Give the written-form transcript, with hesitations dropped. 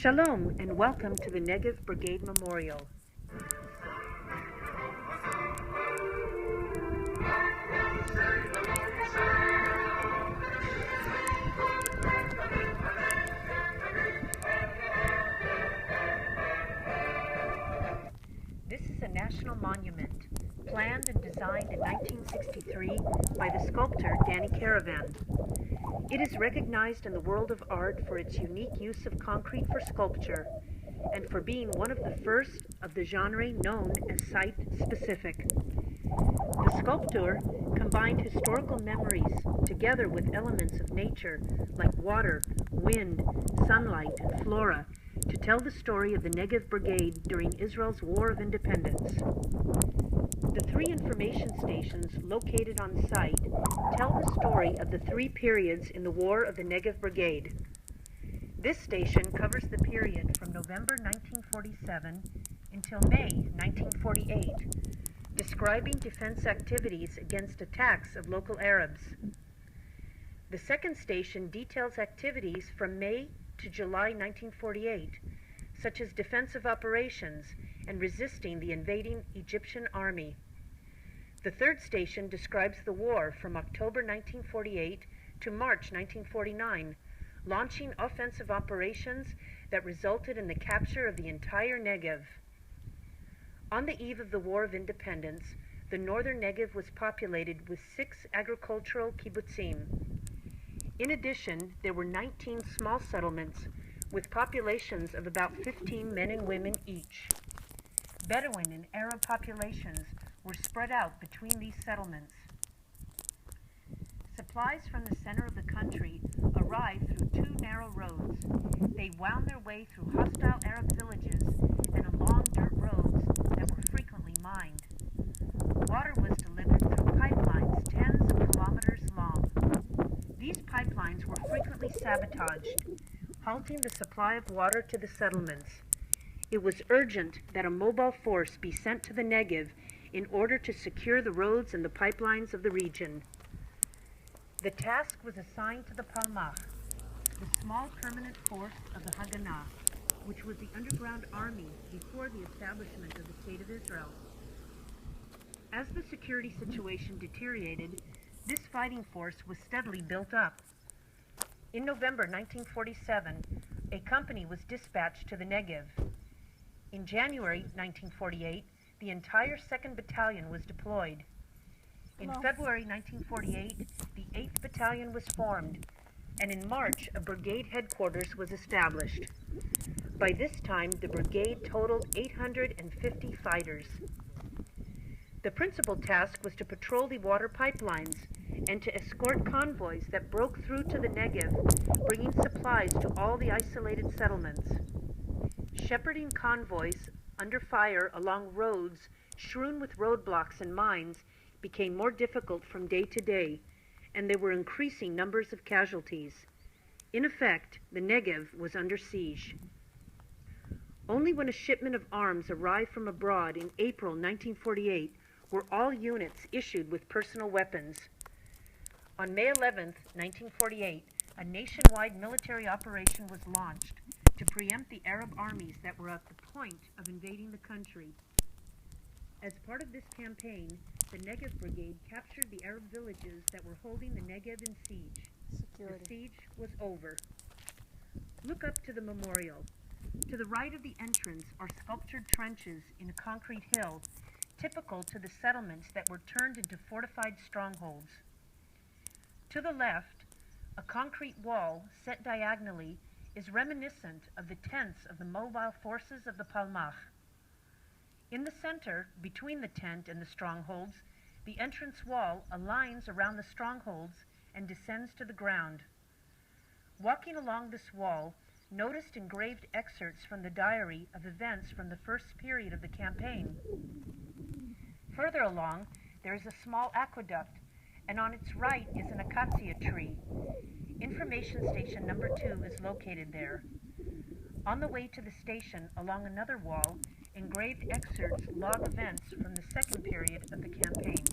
Shalom and welcome to the Negev Brigade Memorial. This is a national monument, planned and designed in 1963 by the sculptor Danny Caravan. It is recognized in the world of art for its unique use of concrete for sculpture and for being one of the first of the genre known as site-specific. The sculptor combined historical memories together with elements of nature like water, wind, sunlight, and flora to tell the story of the Negev Brigade during Israel's War of Independence. The three information stations located on site tell the story of the three periods in the War of the Negev Brigade. This station covers the period from November 1947 until May 1948, describing defense activities against attacks of local Arabs. The second station details activities from May to July 1948, such as defensive operations and resisting the invading Egyptian army. The third station describes the war from October 1948 to March 1949, launching offensive operations that resulted in the capture of the entire Negev. On the eve of the War of Independence, the northern Negev was populated with 6 agricultural kibbutzim. In addition, there were 19 small settlements with populations of about 15 men and women each. Bedouin and Arab populations were spread out between these settlements. Supplies from the center of the country arrived through 2 narrow roads. They wound their way through hostile Arab villages and along dirt roads that were frequently mined. Water was delivered through pipelines tens of kilometers long. These pipelines were frequently sabotaged, halting the supply of water to the settlements. It was urgent that a mobile force be sent to the Negev in order to secure the roads and the pipelines of the region. The task was assigned to the Palmach, the small permanent force of the Haganah, which was the underground army before the establishment of the State of Israel. As the security situation deteriorated, this fighting force was steadily built up. In November 1947, a company was dispatched to the Negev. In January 1948, the entire 2nd Battalion was deployed. In February 1948, the 8th Battalion was formed, and in March, a brigade headquarters was established. By this time, the brigade totaled 850 fighters. The principal task was to patrol the water pipelines and to escort convoys that broke through to the Negev, bringing supplies to all the isolated settlements. Shepherding convoys under fire along roads strewn with roadblocks and mines became more difficult from day to day, and there were increasing numbers of casualties. In effect, the Negev was under siege. Only when a shipment of arms arrived from abroad in April 1948 were all units issued with personal weapons. On May 11, 1948, a nationwide military operation was launched to preempt the Arab armies that were at the point of invading the country. As part of this campaign, the Negev Brigade captured the Arab villages that were holding the Negev in siege. The siege was over. Look up to the memorial. To the right of the entrance are sculptured trenches in a concrete hill, typical to the settlements that were turned into fortified strongholds. To the left, a concrete wall set diagonally is reminiscent of the tents of the mobile forces of the Palmach. In the center, between the tent and the strongholds, the entrance wall aligns around the strongholds and descends to the ground. Walking along this wall, notice engraved excerpts from the diary of events from the first period of the campaign. Further along, there is a small aqueduct, and on its right is an acacia tree. Information station number 2 is located there. On the way to the station, along another wall, engraved excerpts log events from the second period of the campaign.